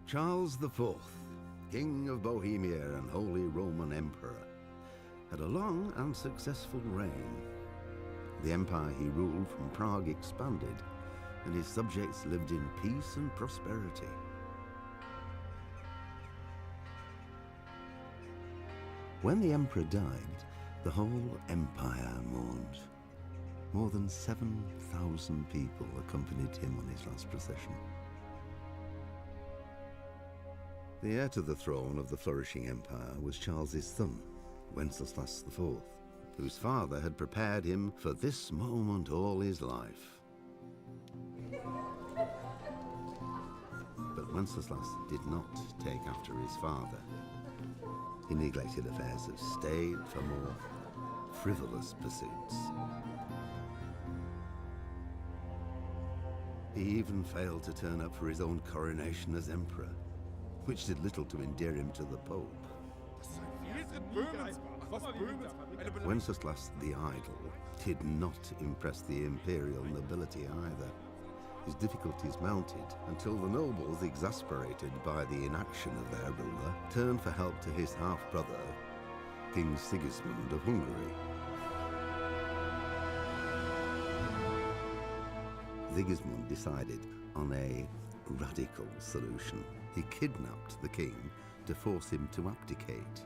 Charles IV, King of Bohemia and Holy Roman Emperor, had a long and successful reign. The empire he ruled from Prague expanded, and his subjects lived in peace and prosperity. When the emperor died, the whole empire mourned. More than 7,000 people accompanied him on his last procession. The heir to the throne of the flourishing empire was Charles's son, Wenceslas IV, whose father had prepared him for this moment all his life. But Wenceslas did not take after his father. He neglected affairs of state for more frivolous pursuits. He even failed to turn up for his own coronation as emperor, which did little to endear him to the Pope. Wenceslas the Idle did not impress the imperial nobility either. His difficulties mounted until the nobles, exasperated by the inaction of their ruler, turned for help to his half-brother, King Sigismund of Hungary. Sigismund decided on a radical solution. He kidnapped the king to force him to abdicate,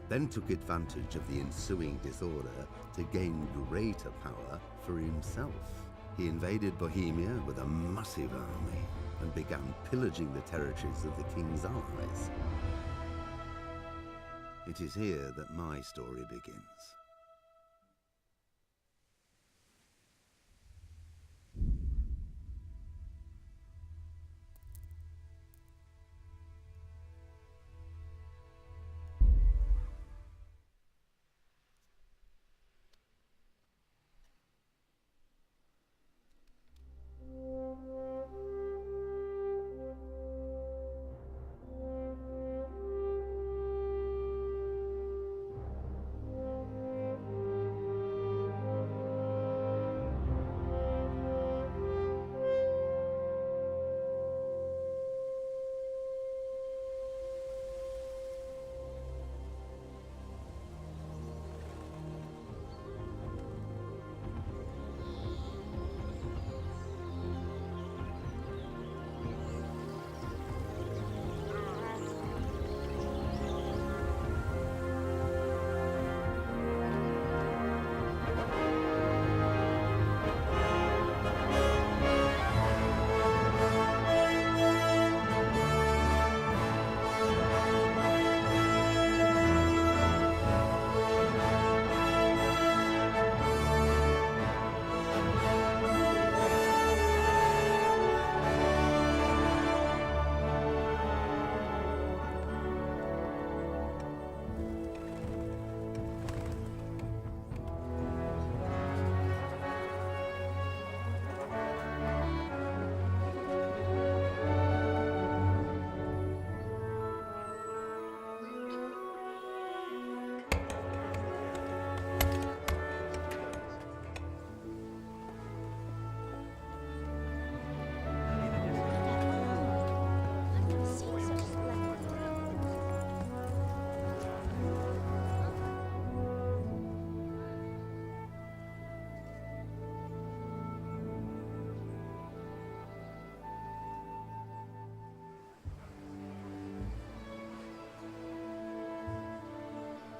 then took advantage of the ensuing disorder to gain greater power for himself. He invaded Bohemia with a massive army and began pillaging the territories of the king's allies. It is here that my story begins.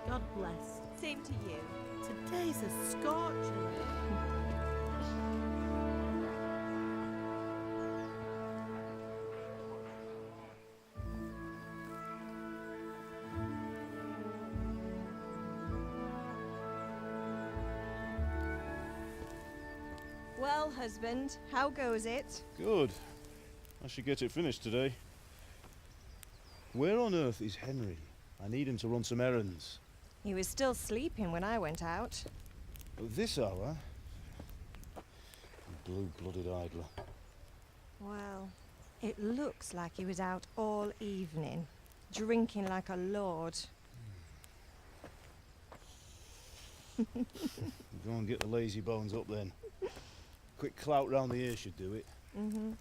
God bless. Same to you. Today's a scorcher. Well, husband, how goes it? Good. I should get it finished today. Where on earth is Henry? I need him to run some errands. He was still sleeping when I went out. At this hour? Blue-blooded idler. Well, it looks like he was out all evening, drinking like a lord. Go and get the lazy bones up then. Quick clout round the ear should do it. Mm-hmm.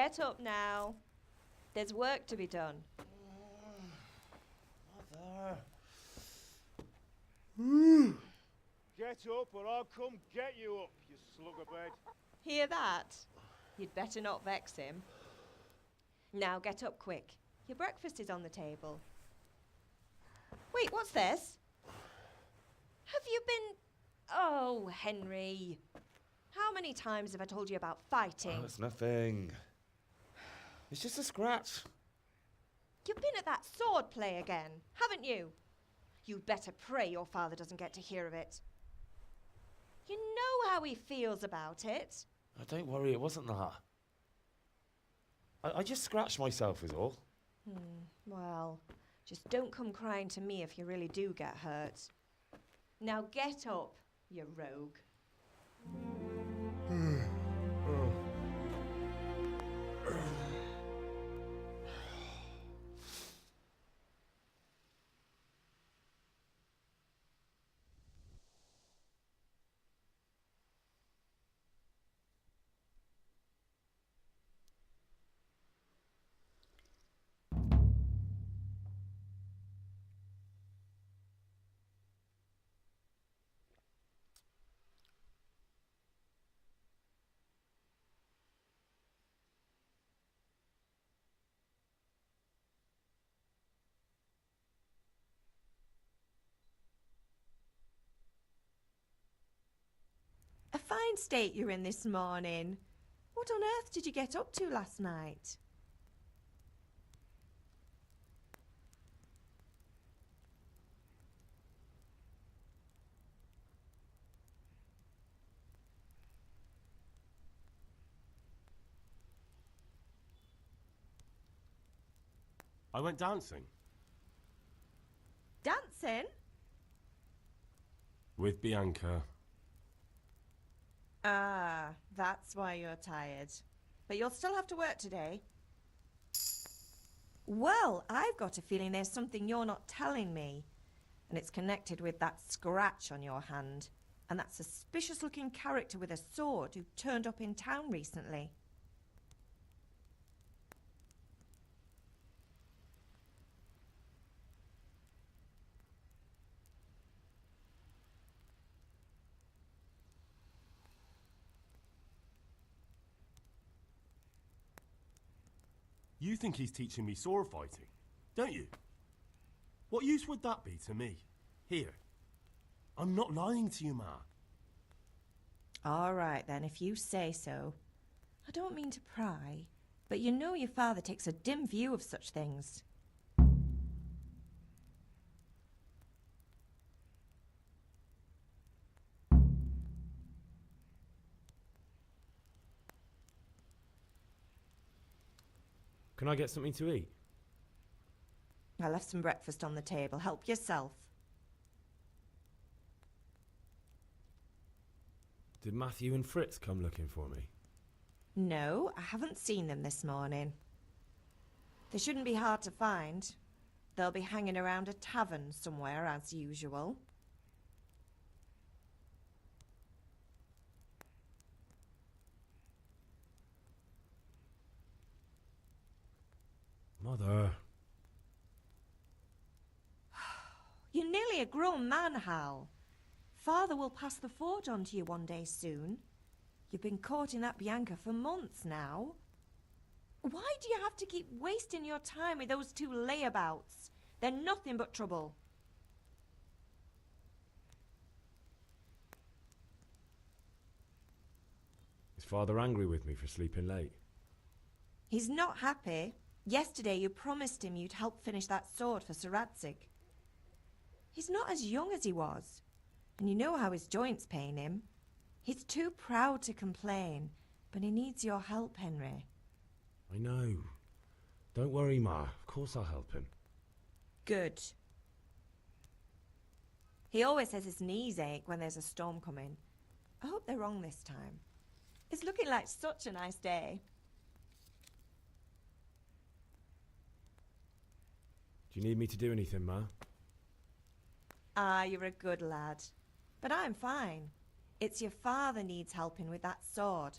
Get up now. There's work to be done. Mother. Get up or I'll come get you up, you slugabed. Hear that? You'd better not vex him. Now get up quick. Your breakfast is on the table. Wait, what's this? Have you been... Oh, Henry. How many times have I told you about fighting? Oh, it's nothing. It's just a scratch. You've been at that sword play again, haven't you? You'd better pray your father doesn't get to hear of it. You know how he feels about it. Oh, don't worry, it wasn't that. I just scratched myself is all. Well, just don't come crying to me if you really do get hurt. Now get up, you rogue. A fine state you're in this morning. What on earth did you get up to last night? I went dancing. Dancing? With Bianca. Ah, that's why you're tired. But you'll still have to work today. Well, I've got a feeling there's something you're not telling me. And it's connected with that scratch on your hand. And that suspicious-looking character with a sword who turned up in town recently. You think he's teaching me sword fighting, don't you? What use would that be to me? Here. I'm not lying to you, Ma. All right, then, if you say so. I don't mean to pry, but you know your father takes a dim view of such things. Can I get something to eat? I left some breakfast on the table. Help yourself. Did Matthew and Fritz come looking for me? No, I haven't seen them this morning. They shouldn't be hard to find. They'll be hanging around a tavern somewhere, as usual. Mother. You're nearly a grown man, Hal. Father will pass the forge on to you one day soon. You've been courting that Bianca for months now. Why do you have to keep wasting your time with those two layabouts? They're nothing but trouble. Is Father angry with me for sleeping late? He's not happy. Yesterday you promised him you'd help finish that sword for Sir Radzig. He's not as young as he was, and you know how his joints pain him. He's too proud to complain, but he needs your help, Henry. I know. Don't worry, Ma. Of course I'll help him. Good. He always says his knees ache when there's a storm coming. I hope they're wrong this time. It's looking like such a nice day. Do you need me to do anything, Ma? Ah, you're a good lad. But I'm fine. It's your father needs helping with that sword.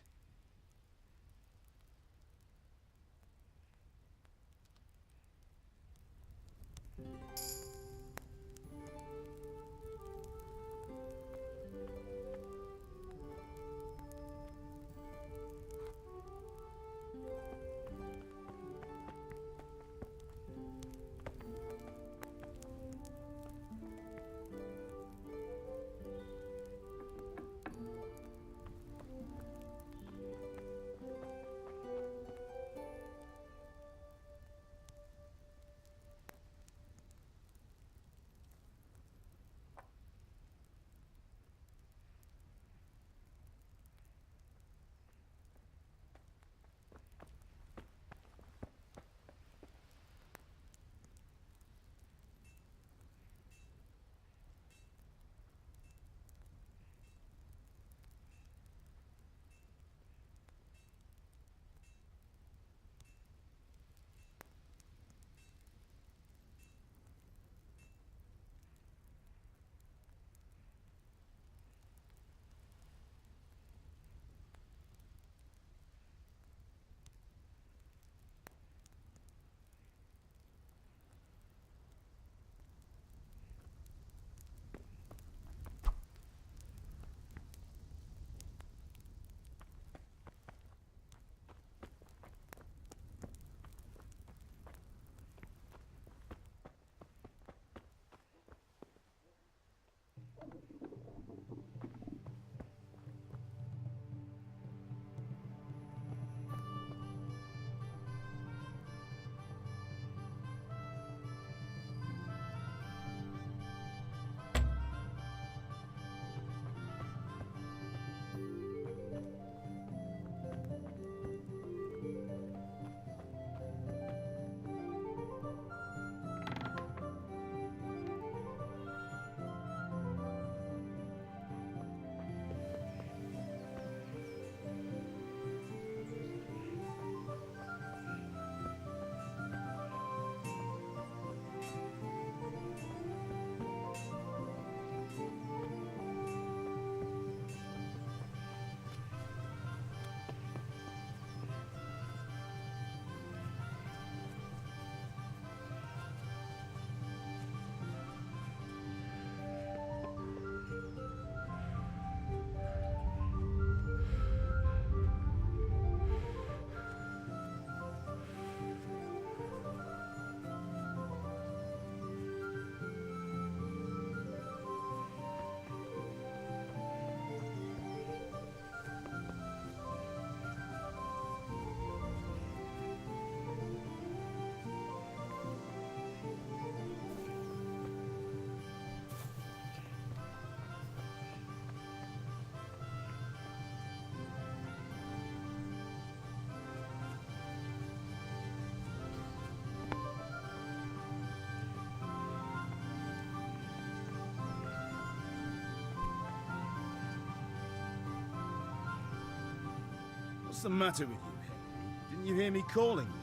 What's the matter with you, Henry? Didn't you hear me calling you?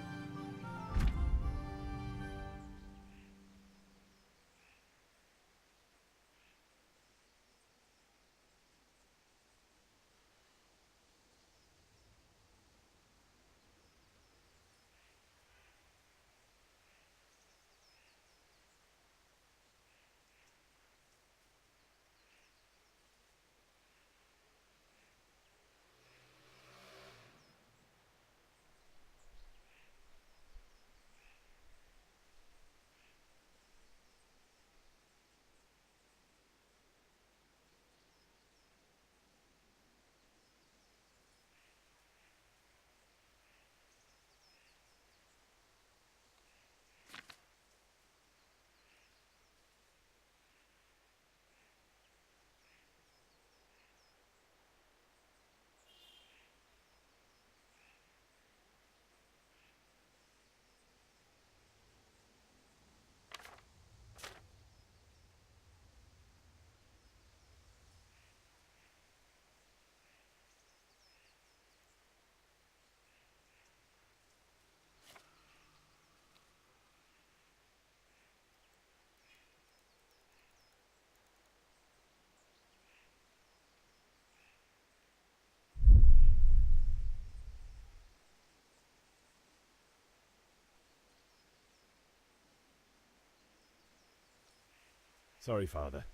Sorry, Father.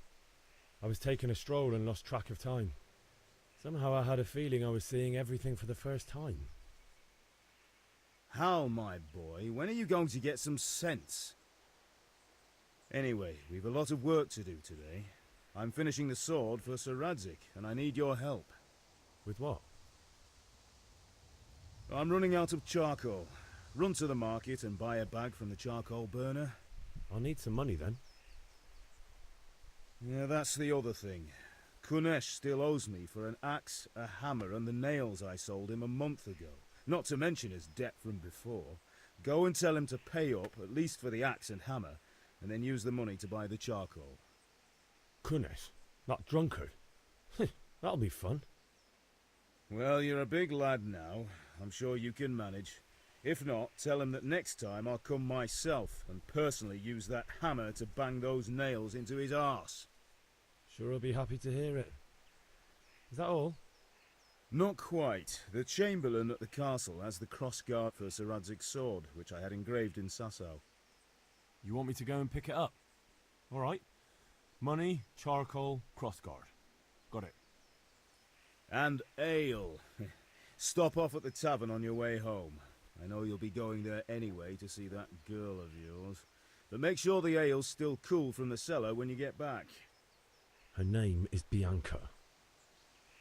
I was taking a stroll and lost track of time. Somehow I had a feeling I was seeing everything for the first time. Hal, my boy, when are you going to get some sense? Anyway, we've a lot of work to do today. I'm finishing the sword for Sir Radzig, and I need your help. With what? I'm running out of charcoal. Run to the market and buy a bag from the charcoal burner. I'll need some money then. Yeah, that's the other thing. Kunesh still owes me for an axe, a hammer, and the nails I sold him a month ago. Not to mention his debt from before. Go and tell him to pay up, at least for the axe and hammer, and then use the money to buy the charcoal. Kunesh? That drunkard? That'll be fun. Well, you're a big lad now. I'm sure you can manage. If not, tell him that next time I'll come myself and personally use that hammer to bang those nails into his arse. Sure I'll be happy to hear it. Is that all? Not quite. The Chamberlain at the castle has the crossguard for Sir Radzig's sword, which I had engraved in Sasau. You want me to go and pick it up? All right. Money, charcoal, crossguard. Got it. And ale. Stop off at the tavern on your way home. I know you'll be going there anyway to see that girl of yours. But make sure the ale's still cool from the cellar when you get back. Her name is Bianca.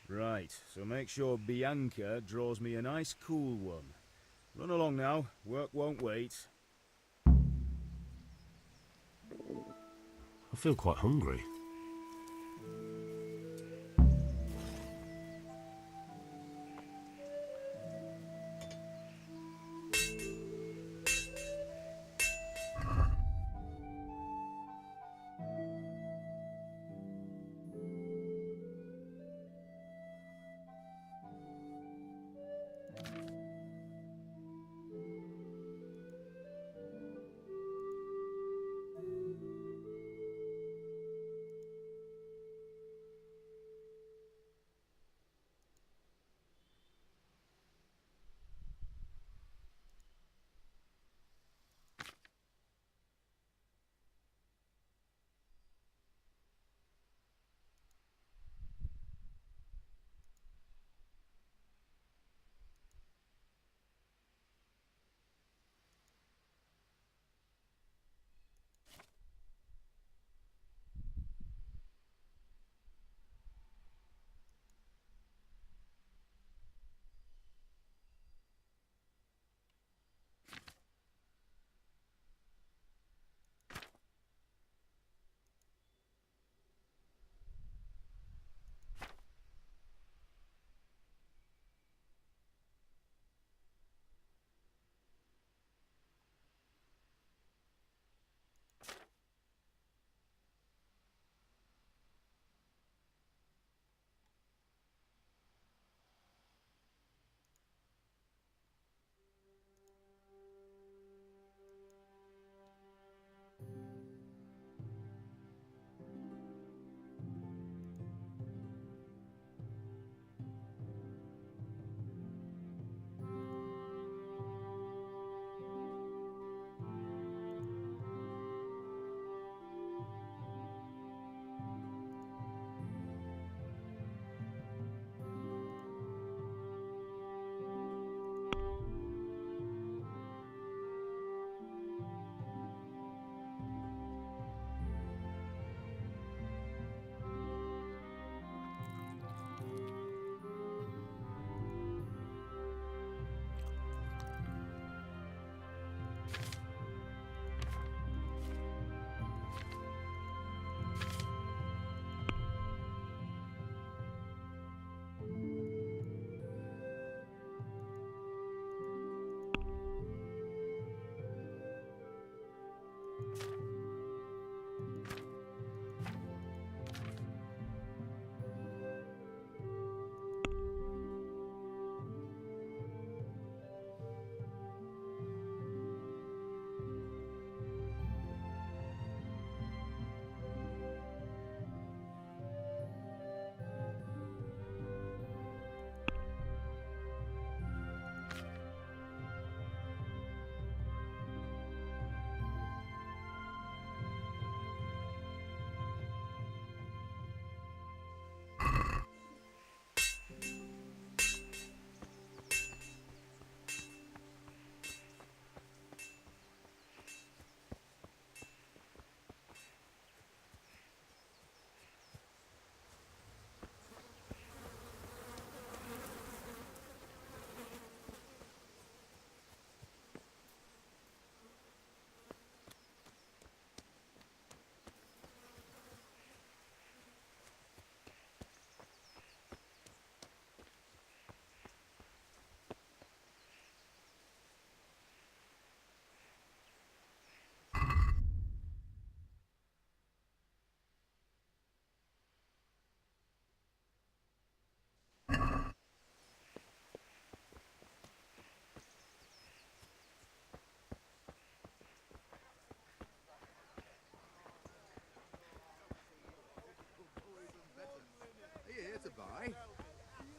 Right, so make sure Bianca draws me a nice cool one. Run along now, work won't wait. I feel quite hungry.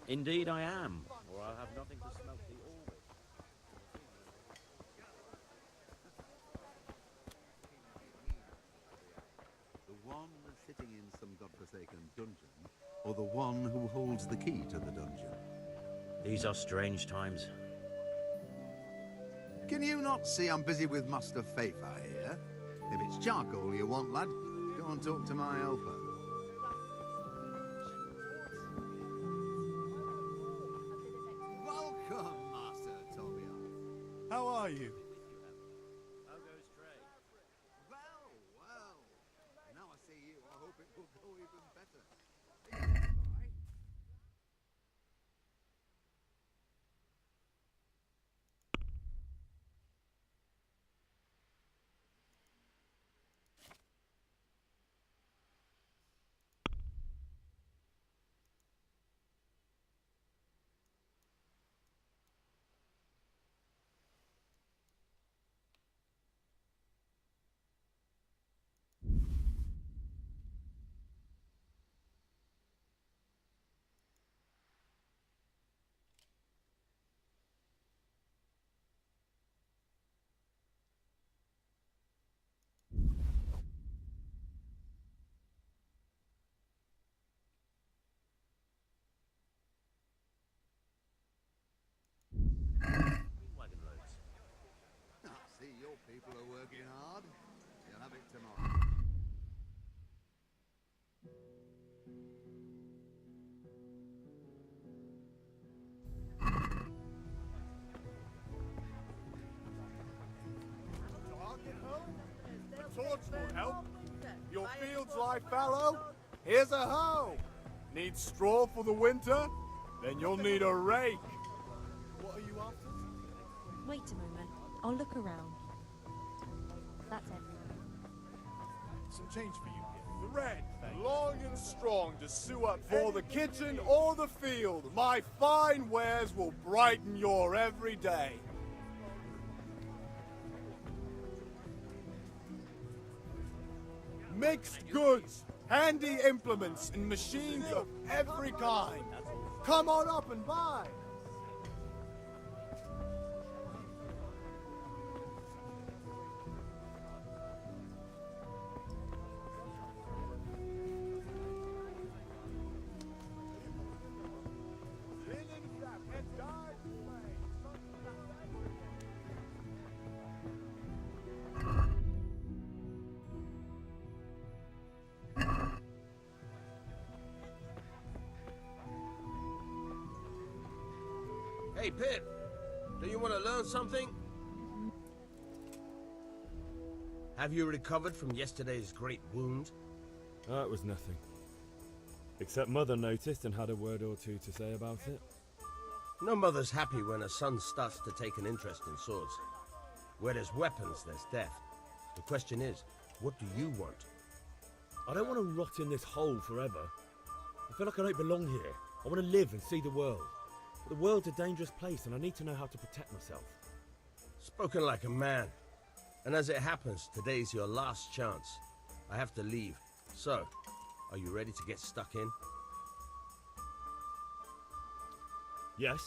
Indeed I am, or I'll have nothing to smelt the orbit. The one sitting in some godforsaken dungeon, or the one who holds the key to the dungeon? These are strange times. Can you not see I'm busy with Master Fafa here? If it's charcoal you want, lad, go and talk to my helper. Welcome, Master Tobias. How are you? How goes trade? Well, well. Now I see you, I hope it will go even better. Bye. Wagon loads. I see your people are working hard. You'll have it tomorrow. Target home? A torch will help. Your fields lie fallow? Here's a hoe. Need straw for the winter? Then you'll need a rake. What are you after? Wait a moment. I'll look around. That's everything. Some change for you. Thread, long and strong to sew up for the kitchen or the field. My fine wares will brighten your every day. Mixed goods, handy implements, and machines of every kind. Come on up and buy. Hey, Pip, do you want to learn something? Have you recovered from yesterday's great wound? That was nothing. Except Mother noticed and had a word or two to say about it. No mother's happy when a son starts to take an interest in swords. Where there's weapons, there's death. The question is, what do you want? I don't want to rot in this hole forever. I feel like I don't belong here. I want to live and see the world. But the world's a dangerous place and I need to know how to protect myself. Spoken like a man. And as it happens, today's your last chance. I have to leave. So, are you ready to get stuck in? Yes?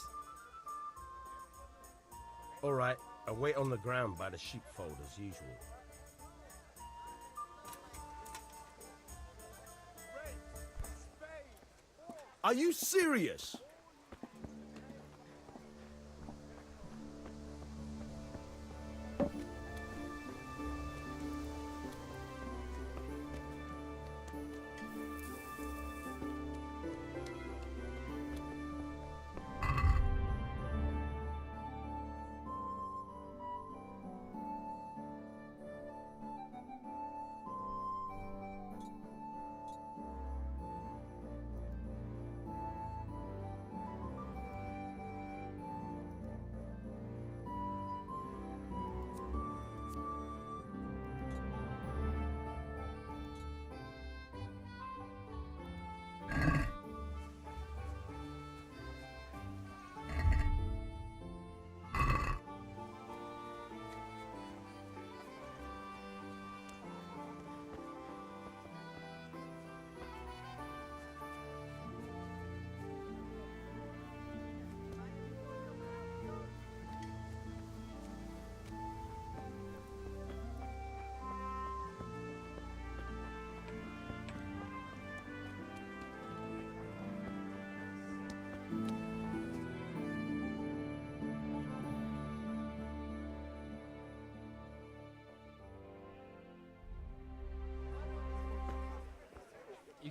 All right, I'll wait on the ground by the sheepfold as usual. Are you serious?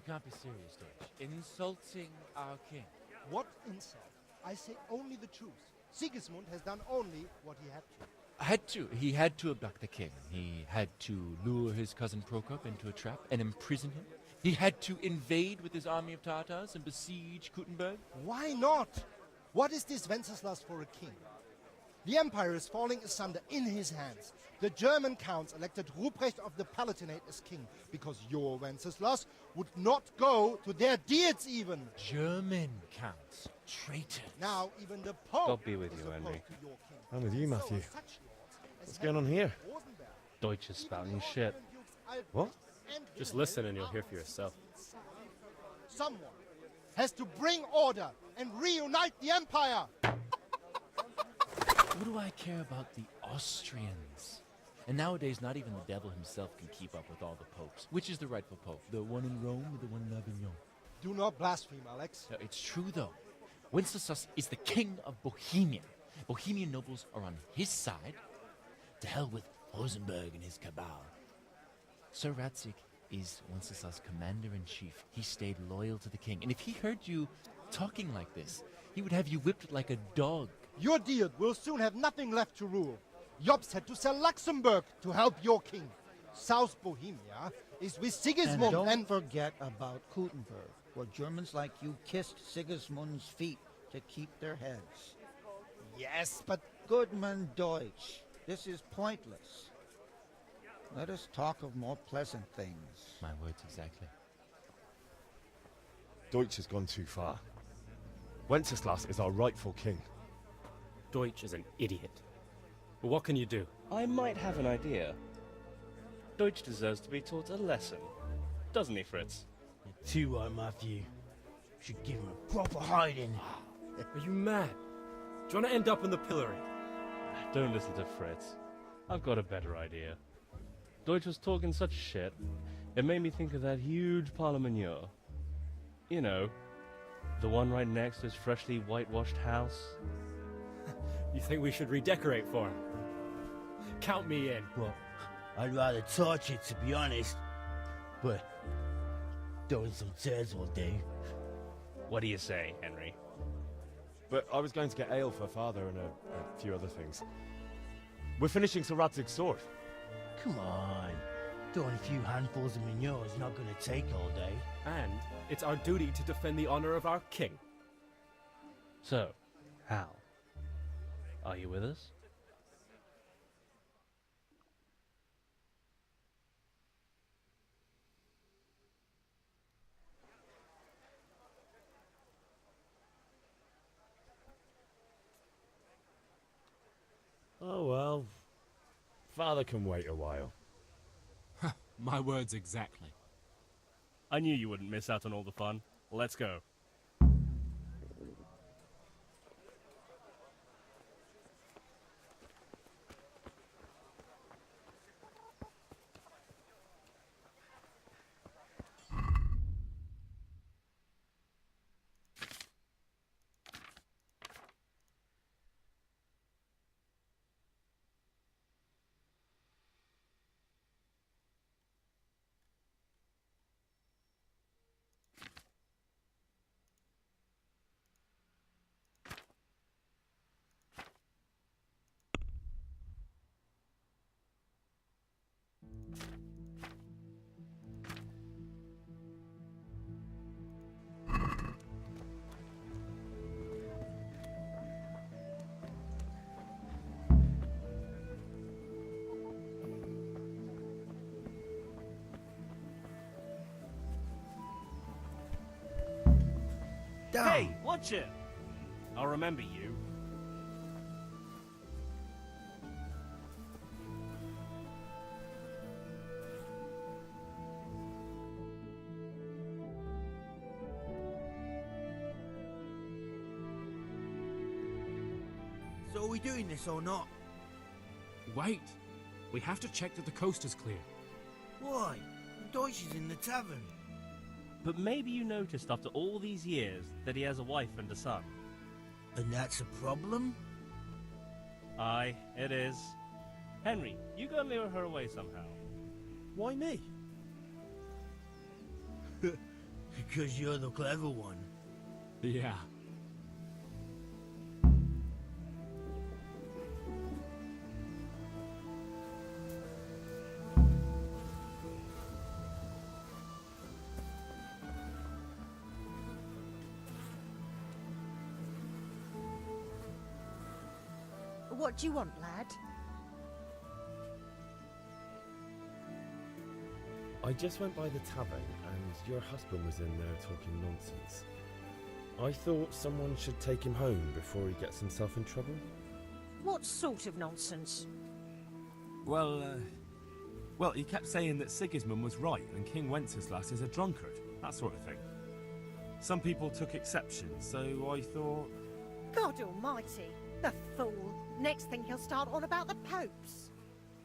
can't be serious, Deutsch. Insulting our king. What insult? I say only the truth. Sigismund has done only what he had to. He had to abduct the king. He had to lure his cousin Prokop into a trap and imprison him. He had to invade with his army of Tatars and besiege Kuttenberg. Why not? What is this Wenceslas for a king? The empire is falling asunder in his hands. The German counts elected Ruprecht of the Palatinate as king because your Wenceslas would not go to their deeds even. German counts. Traitors. Now even the Pope God be with is you, opposed Henry. to your king. I'm with you, Matthew. So such lords as What's going on here? Rosenberg, Deutsch is spouting shit. What? Just listen and you'll hear for yourself. Someone has to bring order and reunite the empire. What do I care about the Austrians? And nowadays, not even the devil himself can keep up with all the popes. Which is the rightful pope? The one in Rome or the one in Avignon? Do not blaspheme, Alex. No, it's true, though. Wenceslas is the king of Bohemia. Bohemian nobles are on his side. To hell with Rosenberg and his cabal. Sir Radzik is Wenceslas' commander-in-chief. He stayed loyal to the king. And if he heard you talking like this, he would have you whipped like a dog. Your deed will soon have nothing left to rule. Jobst had to sell Luxembourg to help your king. South Bohemia is with Sigismund and don't forget about Kuttenberg, where Germans like you kissed Sigismund's feet to keep their heads. Yes, but... Goodman Deutsch, this is pointless. Let us talk of more pleasant things. My words exactly. Deutsch has gone too far. Wenceslas is our rightful king. Deutsch is an idiot. But what can you do? I might have an idea. Deutsch deserves to be taught a lesson. Doesn't he, Fritz? You're too right, Matthew. Should give him a proper hiding. Are you mad? Do you want to end up in the pillory? Don't listen to Fritz. I've got a better idea. Deutsch was talking such shit, it made me think of that huge parliament. You know, the one right next to his freshly whitewashed house. You think we should redecorate for him? Count me in. Well, I'd rather torch it, to be honest. But throwing some tears will do. What do you say, Henry? But I was going to get ale for father and a few other things. We're finishing Sir Radzig's sword. Come on. Throwing a few handfuls of manure is not going to take all day. And it's our duty to defend the honor of our king. So, Hal, are you with us? Oh well. Father can wait a while. My words exactly. I knew you wouldn't miss out on all the fun. Let's go. Hey, watch it! I'll remember you. So are we doing this or not? Wait. We have to check that the coast is clear. Why? Deutsch is in the tavern. But maybe you noticed after all these years that he has a wife and a son. And that's a problem? Aye, it is. Henry, you go and lure her away somehow. Why me? Because you're the clever one. Yeah. What do you want, lad? I just went by the tavern and your husband was in there talking nonsense. I thought someone should take him home before he gets himself in trouble. What sort of nonsense? Well, he kept saying that Sigismund was right and King Wenceslas is a drunkard, that sort of thing. Some people took exception, so I thought... God almighty, the fool. Next thing he'll start on about the popes.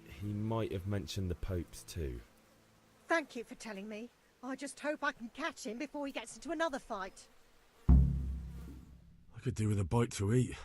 He might have mentioned the popes too. Thank you for telling me. I just hope I can catch him before he gets into another fight. I could do with a bite to eat.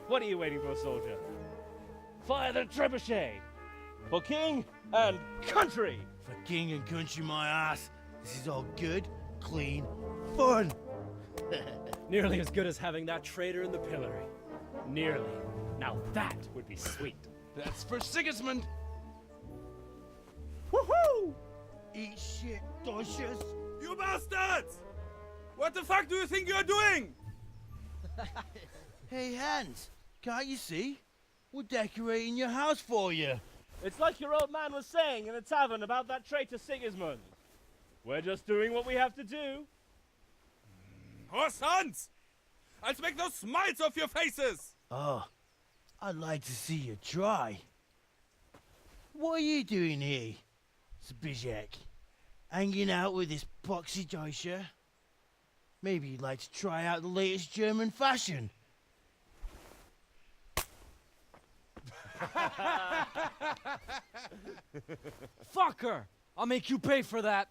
What are you waiting for, soldier? Fire the trebuchet! For king and country! For king and country, my ass. This is all good, clean, fun. Nearly as good as having that traitor in the pillory. Nearly. Now that would be sweet. That's for Sigismund! Woohoo! Eat shit, doshes. You bastards! What the fuck do you think you're doing? Hey, Hans, can't you see? We're decorating your house for you. It's like your old man was saying in the tavern about that traitor Sigismund. We're just doing what we have to do. Oh, sons! I'll make those smiles off your faces! Oh, I'd like to see you try. What are you doing here, Zbyszek? Hanging out with this poxy Deutscher? Maybe you'd like to try out the latest German fashion. Fucker! I'll make you pay for that.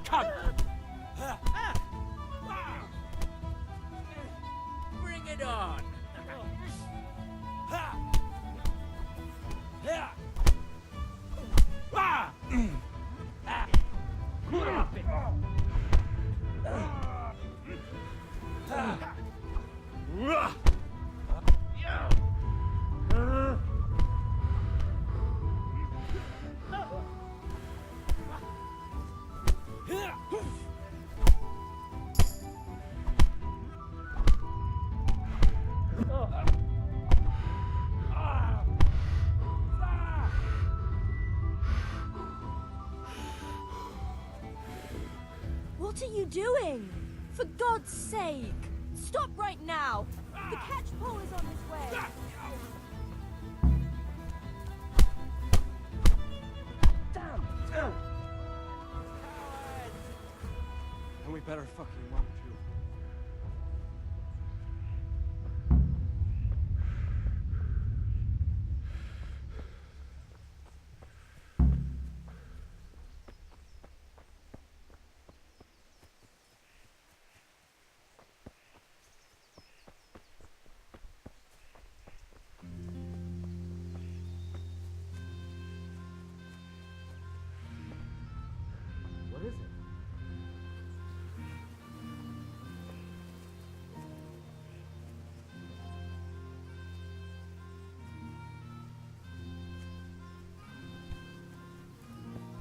Come! Bring it on! What are you doing? For God's sake! Stop right now! The catch pole is on its way! Damn! And we better fucking run too.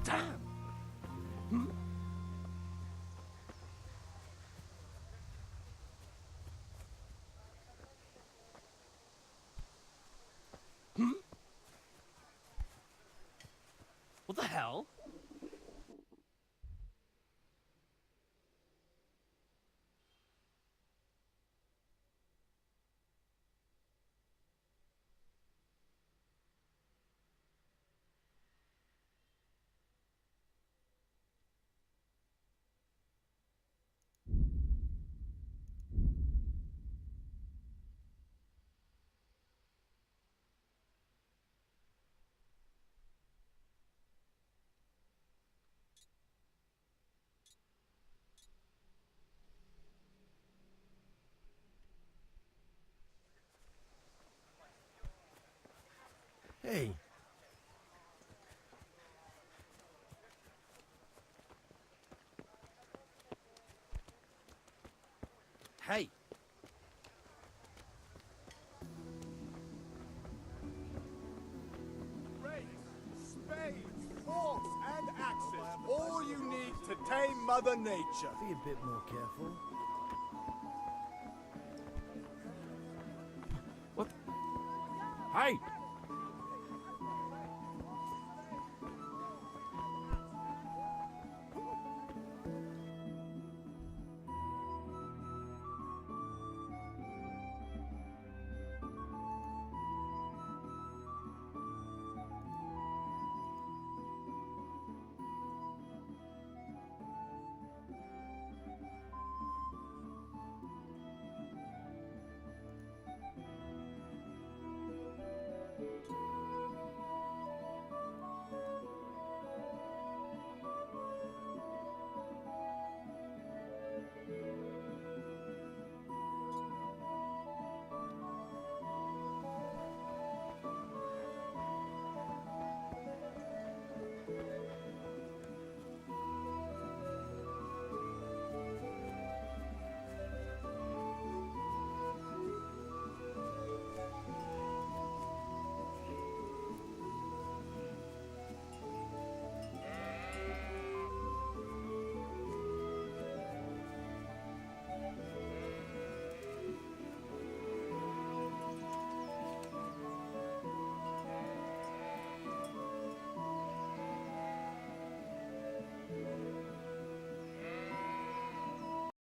Damn! What the hell? Hey. Hey! Rakes, spades, forks, and axes. All you need to tame Mother Nature. Be a bit more careful.